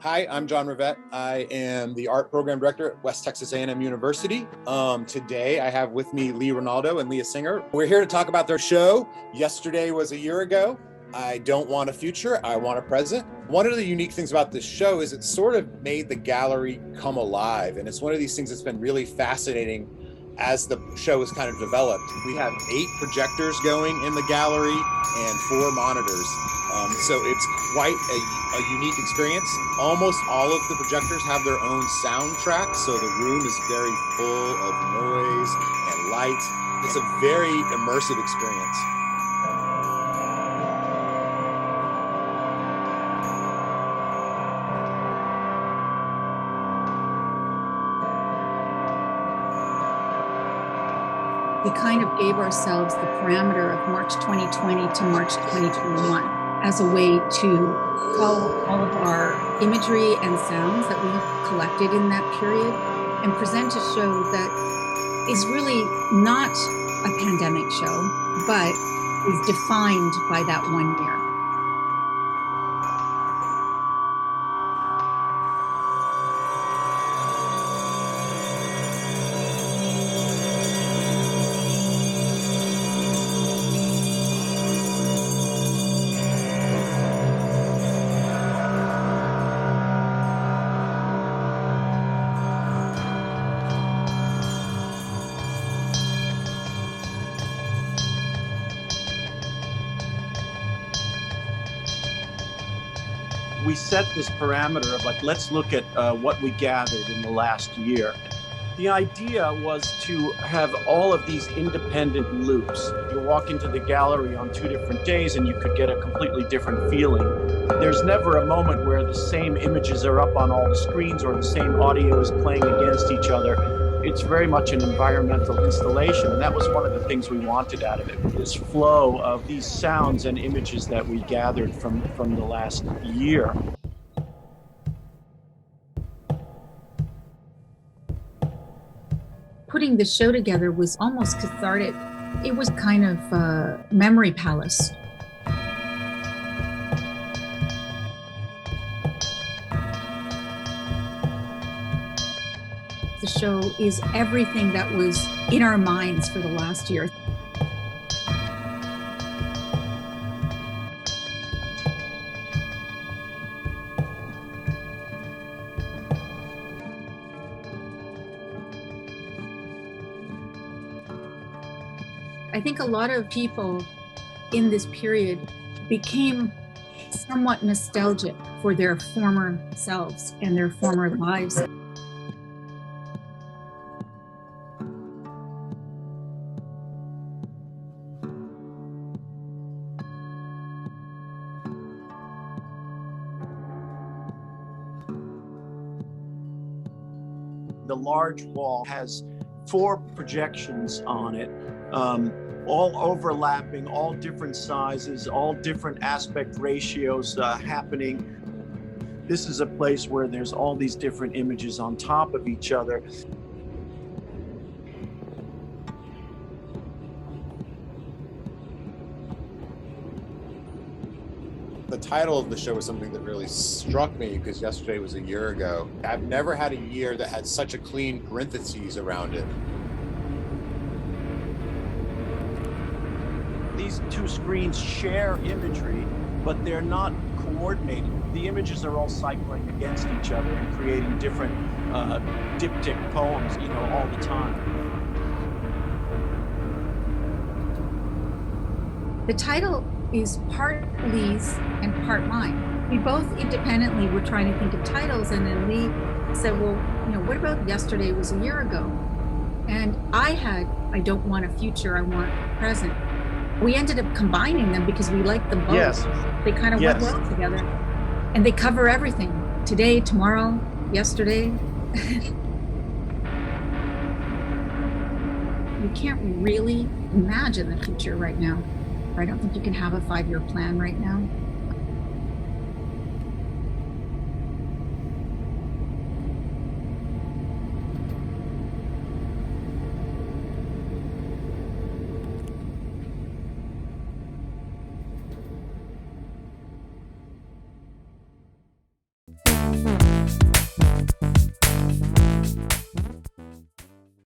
Hi, I'm John Revett. I am the art program director at West Texas A&M University. Today I have with me Ranaldo and Leah Singer. We're here to talk about their show. Yesterday was a year ago. I don't want a future, I want a present. One of the unique things about this show is it sort of made the gallery come alive. And it's one of these things that's been really fascinating as the show has kind of developed. We have 8 projectors going in the gallery and 4 monitors. So it's quite a unique experience. Almost all of the projectors have their own soundtrack, so the room is very full of noise and light. It's a very immersive experience. We kind of gave ourselves the parameter of March 2020 to March 2021 as a way to cull all of our imagery and sounds that we have collected in that period and present a show that is really not a pandemic show, but is defined by that 1 year. We set this parameter of let's look at what we gathered in the last year. The idea was to have all of these independent loops. You walk into the gallery on 2 different days and you could get a completely different feeling. There's never a moment where the same images are up on all the screens or the same audio is playing against each other. It's very much an environmental installation, and that was one of the things we wanted out of it, this flow of these sounds and images that we gathered from the last year. Putting the show together was almost cathartic. It was kind of a memory palace. The show is everything that was in our minds for the last year. I think a lot of people in this period became somewhat nostalgic for their former selves and their former lives. The large wall has 4 projections on it, all overlapping, all different sizes, all different aspect ratios happening. This is a place where there's all these different images on top of each other. The title of the show was something that really struck me because yesterday was a year ago. I've never had a year that had such a clean parentheses around it. These 2 screens share imagery, but they're not coordinated. The images are all cycling against each other and creating different diptych poems, all the time. The title is part Lee's and part mine. We both independently were trying to think of titles, and then Lee said, well, what about yesterday was a year ago? And I don't want a future, I want a present. We ended up combining them because we liked them both. Yes. They kind of went well together. And they cover everything. Today, tomorrow, yesterday. You can't really imagine the future right now. I don't think you can have a 5-year plan right now.